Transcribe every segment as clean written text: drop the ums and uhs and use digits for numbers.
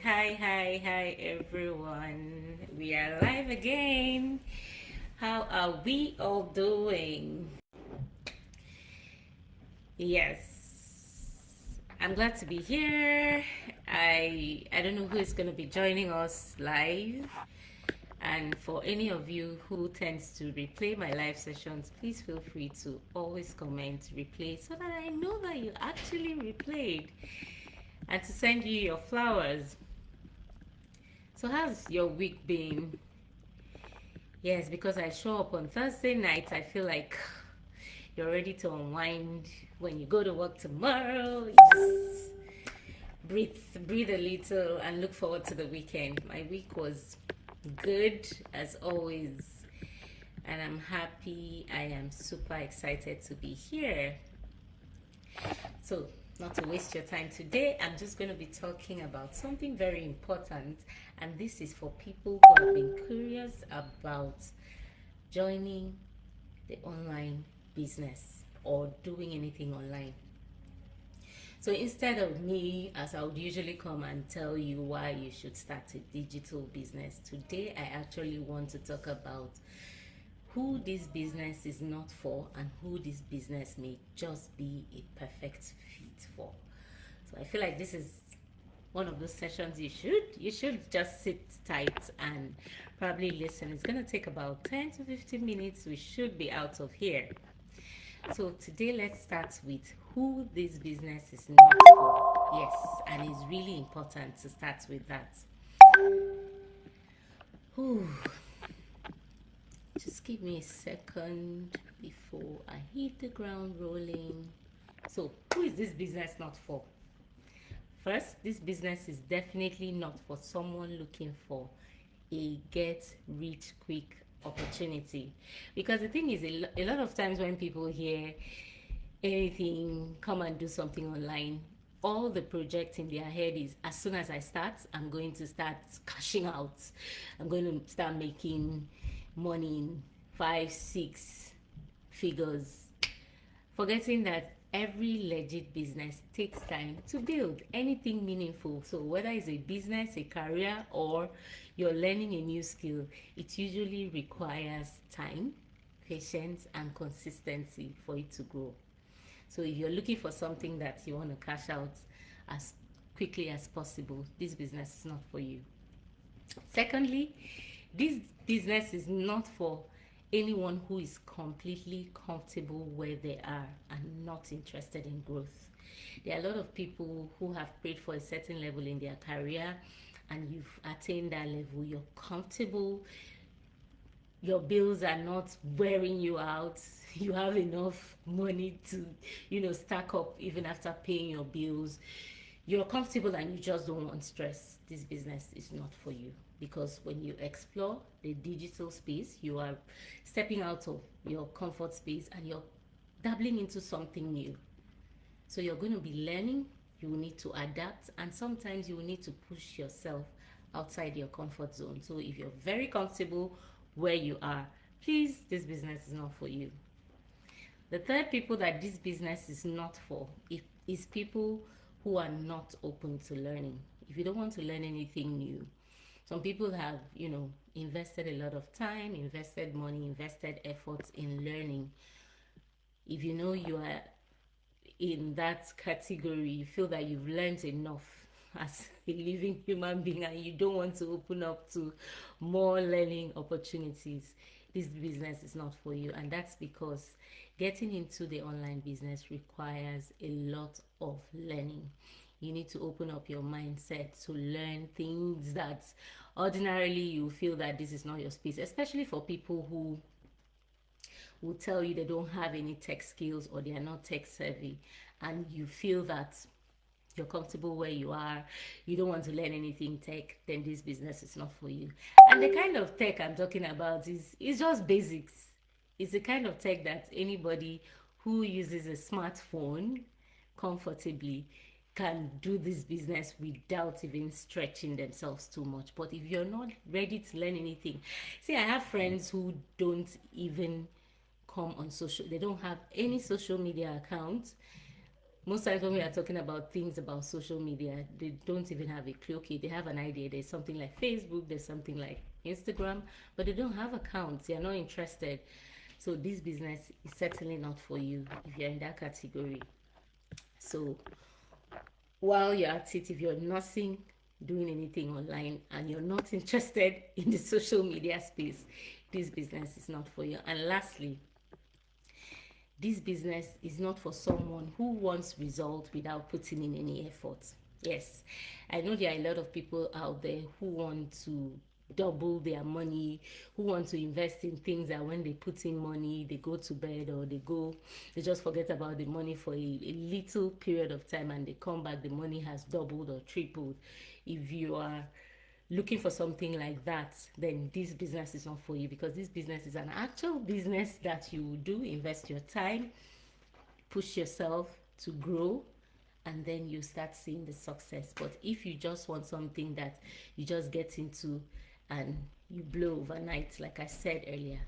Hi, everyone. We are live again. How are we all doing? Yes, I'm glad to be here. I don't know who is going to be joining us live. And for any of you who tends to replay my live sessions, please feel free to always comment replay so that I know that you actually replayed and to send you your flowers. So how's your week been? Yes, because I show up on Thursday night, I feel like you're ready to unwind when you go to work tomorrow. You just breathe a little and look forward to the weekend. My week was good as always, and I'm happy. I am super excited to be here. So, not to waste your time today, I'm just going to be talking about something very important, and this is for people who have been curious about joining the online business or doing anything online. So instead of me, as I would usually come and tell you why you should start a digital business, today I actually want to talk about who this business is not for and who this business may just be a perfect fit for. So I feel like this is one of those sessions you should just sit tight and probably listen. It's going to take about 10 to 15 minutes. We should be out of here. So today let's start with who this business is not for. Yes, and it's really important to start with that. Whew. Just give me a second before I hit the ground rolling. So, who is this business not for? First, this business is definitely not for someone looking for a get rich quick opportunity. Because the thing is, a lot of times when people hear anything, come and do something online, all the project in their head is as soon as I start, I'm going to start cashing out. I'm going to start making money in 5, 6 figures, forgetting that every legit business takes time to build anything meaningful. So whether it's a business, a career, or you're learning a new skill, it usually requires time, patience, and consistency for it to grow. So if you're looking for something that you want to cash out as quickly as possible, this business is not for you. Secondly, this business is not for anyone who is completely comfortable where they are and not interested in growth. There are a lot of people who have prayed for a certain level in their career and you've attained that level, you're comfortable, your bills are not wearing you out, you have enough money to stack up even after paying your bills, you're comfortable and you just don't want stress. This business is not for you, because when you explore the digital space, you are stepping out of your comfort space and you're dabbling into something new. So you're going to be learning, you will need to adapt, and sometimes you will need to push yourself outside your comfort zone. So if you're very comfortable where you are, please, this business is not for you. The third people that this business is not for is people who are not open to learning. If you don't want to learn anything new, some people have, invested a lot of time, invested money, invested efforts in learning. If you know you are in that category, you feel that you've learned enough as a living human being and you don't want to open up to more learning opportunities, this business is not for you. And that's because getting into the online business requires a lot of learning. You need to open up your mindset to learn things that ordinarily you feel that this is not your space, especially for people who will tell you they don't have any tech skills or they are not tech savvy, and you feel that you're comfortable where you are, you don't want to learn anything tech, then this business is not for you. And the kind of tech I'm talking about is just basics. It's the kind of tech that anybody who uses a smartphone comfortably can do this business without even stretching themselves too much. But if you're not ready to learn anything, see, I have friends who don't even come on social, they don't have any social media account, Most times when we are talking about things about social media, they don't even have a clue. Okay, they have an idea. There's something like Facebook, there's something like Instagram, but they don't have accounts. They are not interested. So this business is certainly not for you if you're in that category. So while you're at it, if you're nursing, doing anything online, and you're not interested in the social media space, this business is not for you. And lastly, this business is not for someone who wants results without putting in any effort. Yes, I know there are a lot of people out there who want to double their money, who want to invest in things that when they put in money, they go to bed or they just forget about the money for a little period of time and they come back, the money has doubled or tripled. If you are looking for something like that, then this business is not for you, because this business is an actual business that you do invest your time, push yourself to grow, and then you start seeing the success. But if you just want something that you just get into and you blow overnight, like I said earlier,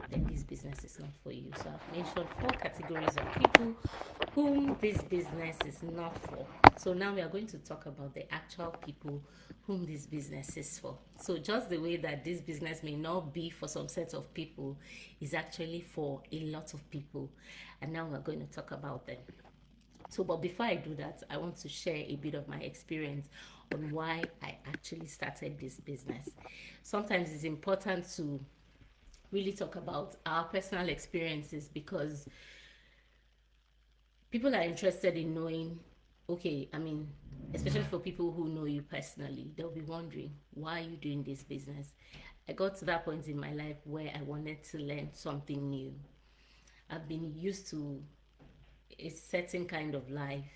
then this business is not for you. So I've mentioned 4 categories of people whom this business is not for. So now we are going to talk about the actual people whom this business is for. So just the way that this business may not be for some set of people is actually for a lot of people. And now we're going to talk about them. So, but before I do that, I want to share a bit of my experience on why I actually started this business. Sometimes it's important to really talk about our personal experiences, because people are interested in knowing, okay, I mean, especially for people who know you personally, they'll be wondering, why are you doing this business? I got to that point in my life where I wanted to learn something new. I've been used to a certain kind of life.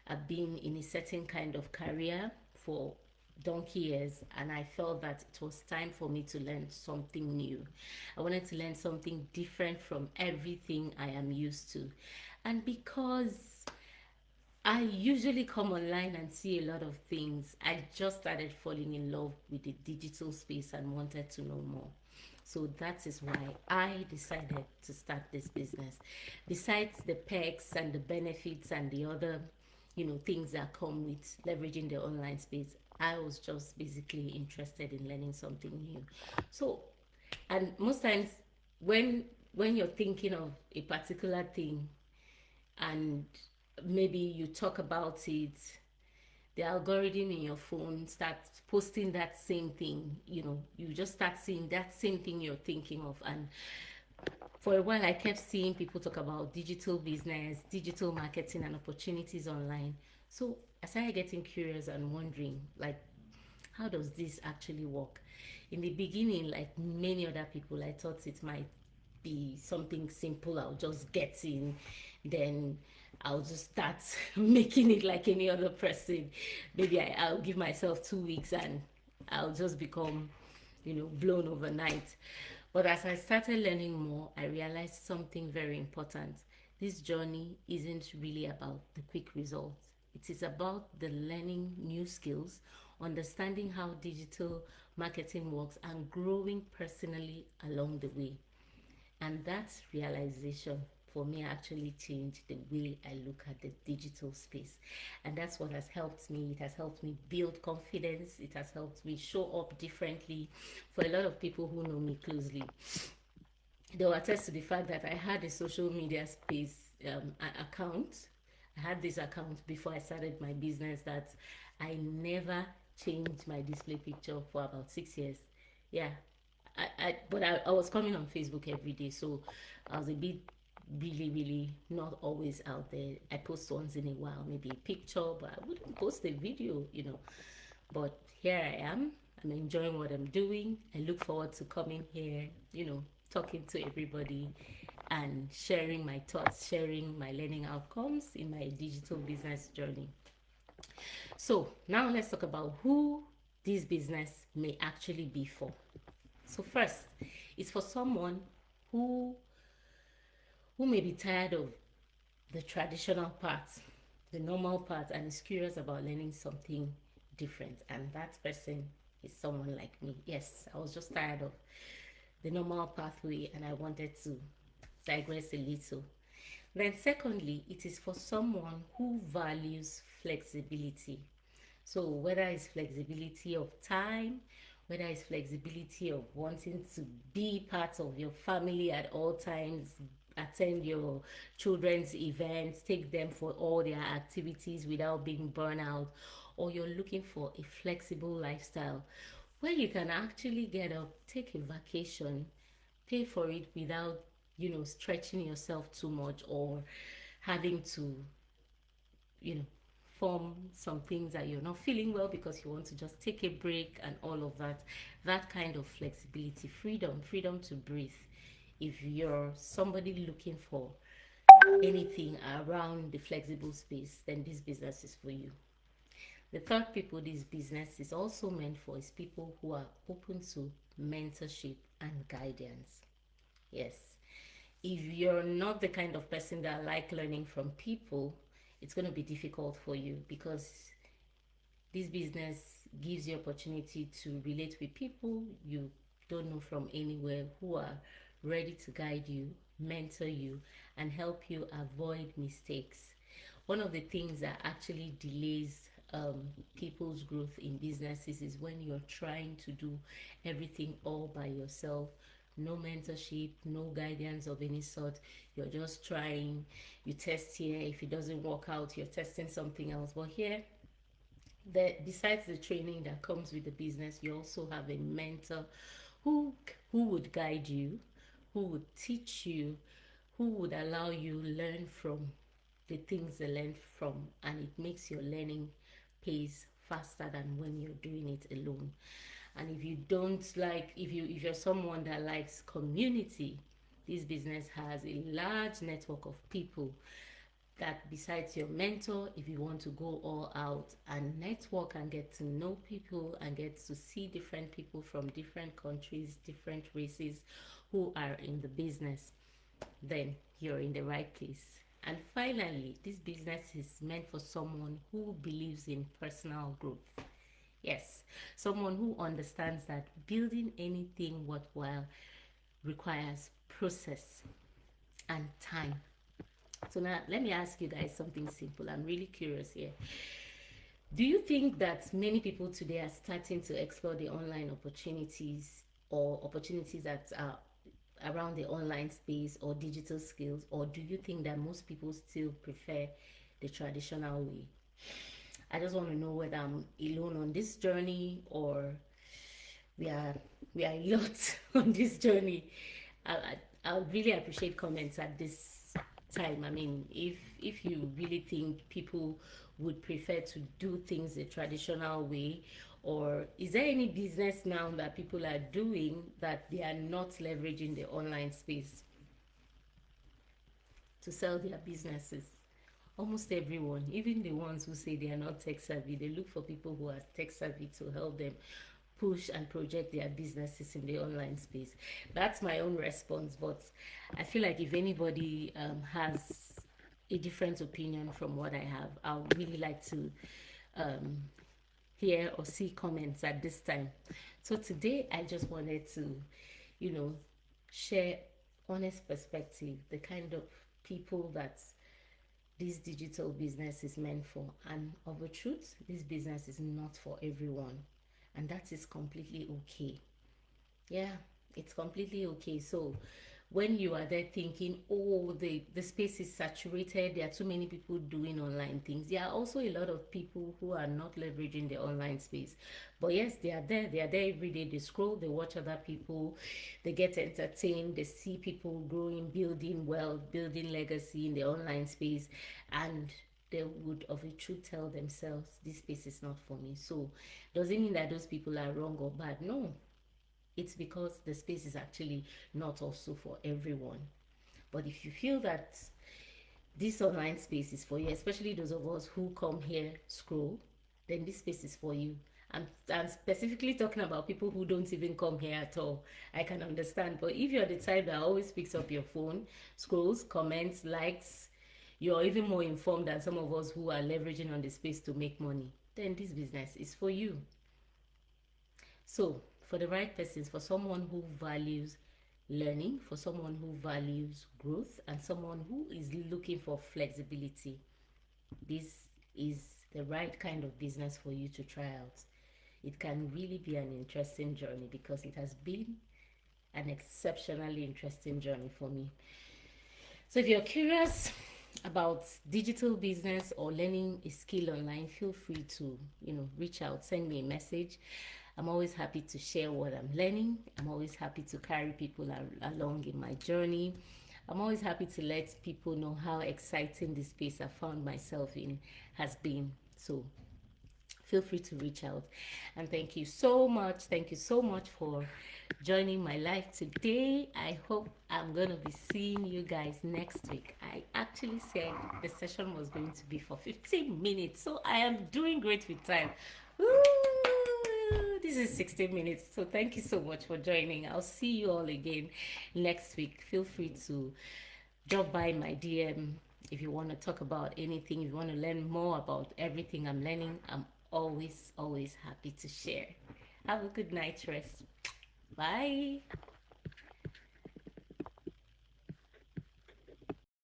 I've been in a certain kind of career for donkey years, and I felt that it was time for me to learn something new. I wanted to learn something different from everything I am used to. And because I usually come online and see a lot of things, I just started falling in love with the digital space and wanted to know more. So that is why I decided to start this business. Besides the perks and the benefits and the other, things that come with leveraging the online space, I was just basically interested in learning something new. So, and most times when you're thinking of a particular thing and maybe you talk about it, the algorithm in your phone starts posting that same thing. You just start seeing that same thing you're thinking of. And for a while I kept seeing people talk about digital business, digital marketing, and opportunities online. So I started getting curious and wondering, like, how does this actually work? In the beginning, like many other people, I thought it might be something simple. I'll just get in, then I'll just start making it like any other person. Maybe I'll give myself 2 weeks and I'll just become, blown overnight. But as I started learning more, I realized something very important. This journey isn't really about the quick results. It is about the learning new skills, understanding how digital marketing works, and growing personally along the way. And that realization for me actually changed the way I look at the digital space. And that's what has helped me. It has helped me build confidence. It has helped me show up differently. For a lot of people who know me closely, they'll attest to the fact that I had a social media space account. I had this account before I started my business that I never changed my display picture for about 6 years. Yeah, but I was coming on Facebook every day, so I was a bit really, really not always out there. I post once in a while, maybe a picture, but I wouldn't post a video. But here I am. I'm enjoying what I'm doing. I look forward to coming here, talking to everybody and sharing my thoughts, sharing my learning outcomes in my digital business journey. So now let's talk about who this business may actually be for. So first, it's for someone who who may be tired of the traditional part, the normal part, and is curious about learning something different. And that person is someone like me. Yes, I was just tired of the normal pathway and I wanted to digress a little. Then, secondly, it is for someone who values flexibility. So, whether it's flexibility of time, whether it's flexibility of wanting to be part of your family at all times, attend your children's events, take them for all their activities without being burnt out, or you're looking for a flexible lifestyle where you can actually get up, take a vacation, pay for it without, stretching yourself too much or having to, you know, form some things that you're not feeling well because you want to just take a break and all of that. That kind of flexibility, freedom to breathe. If you're somebody looking for anything around the flexible space, then this business is for you. The third people this business is also meant for is people who are open to mentorship and guidance. Yes. If you're not the kind of person that like learning from people, it's going to be difficult for you because this business gives you opportunity to relate with people you don't know from anywhere who are ready to guide you, mentor you, and help you avoid mistakes. One of the things that actually delays people's growth in businesses is when you're trying to do everything all by yourself. No mentorship, no guidance of any sort. You're just trying, you test here. If it doesn't work out, you're testing something else. But here, that besides the training that comes with the business, you also have a mentor who who would guide you, who would teach you, who would allow you learn from the things they learn from, and it makes your learning pace faster than when you're doing it alone. And if you don't like, if you're someone that likes community, this business has a large network of people that besides your mentor, if you want to go all out and network and get to know people and get to see different people from different countries, different races who are in the business, then you're in the right place. And finally, this business is meant for someone who believes in personal growth. Yes, someone who understands that building anything worthwhile requires process and time. So now let me ask you guys something simple. I'm really curious here. Do you think that many people today are starting to explore the online opportunities or opportunities that are around the online space or digital skills, or do you think that most people still prefer the traditional way? I just want to know whether I'm alone on this journey or we are we are a lot on this journey. I would really appreciate comments at this time. I mean, if you really think people would prefer to do things the traditional way, or is there any business now that people are doing that they are not leveraging the online space to sell their businesses? Almost everyone, even the ones who say they are not tech savvy, they look for people who are tech savvy to help them push and project their businesses in the online space. That's my own response, but I feel like if anybody has a different opinion from what I have, I would really like to hear or see comments at this time. So today I just wanted to, you know, share honest perspective, the kind of people that this digital business is meant for. And of a truth, this business is not for everyone. And that is completely okay. Yeah, it's completely okay. So when you are there thinking, oh, the space is saturated, there are too many people doing online things. There are also a lot of people who are not leveraging the online space. But yes, they are there. They are there every day. They scroll, they watch other people, they get entertained, they see people growing, building wealth, building legacy in the online space, and they would of a truth tell themselves this space is not for me. So does it mean that those people are wrong or bad? No, it's because the space is actually not also for everyone. But if you feel that this online space is for you, especially those of us who come here, scroll, then this space is for you. I'm specifically talking about people who don't even come here at all. I can understand. But if you're the type that always picks up your phone, scrolls, comments, likes, you're even more informed than some of us who are leveraging on the space to make money, then this business is for you. So, for the right persons, for someone who values learning, for someone who values growth, and someone who is looking for flexibility. This is the right kind of business for you to try out. It can really be an interesting journey because it has been an exceptionally interesting journey for me. So if you're curious about digital business or learning a skill online, feel free to, reach out, send me a message. I'm always happy to share what I'm learning. I'm always happy to carry people along in my journey. I'm always happy to let people know how exciting this space I found myself in has been. So feel free to reach out. And thank you so much. Thank you so much for joining my life today. I hope I'm going to be seeing you guys next week. I actually said the session was going to be for 15 minutes, so I am doing great with time. This is 16 minutes, so thank you so much for joining. I'll see you all again next week. Feel free to drop by my DM if you want to talk about anything, if you want to learn more about everything I'm learning. I'm always happy to share. Have a good night's rest. Bye.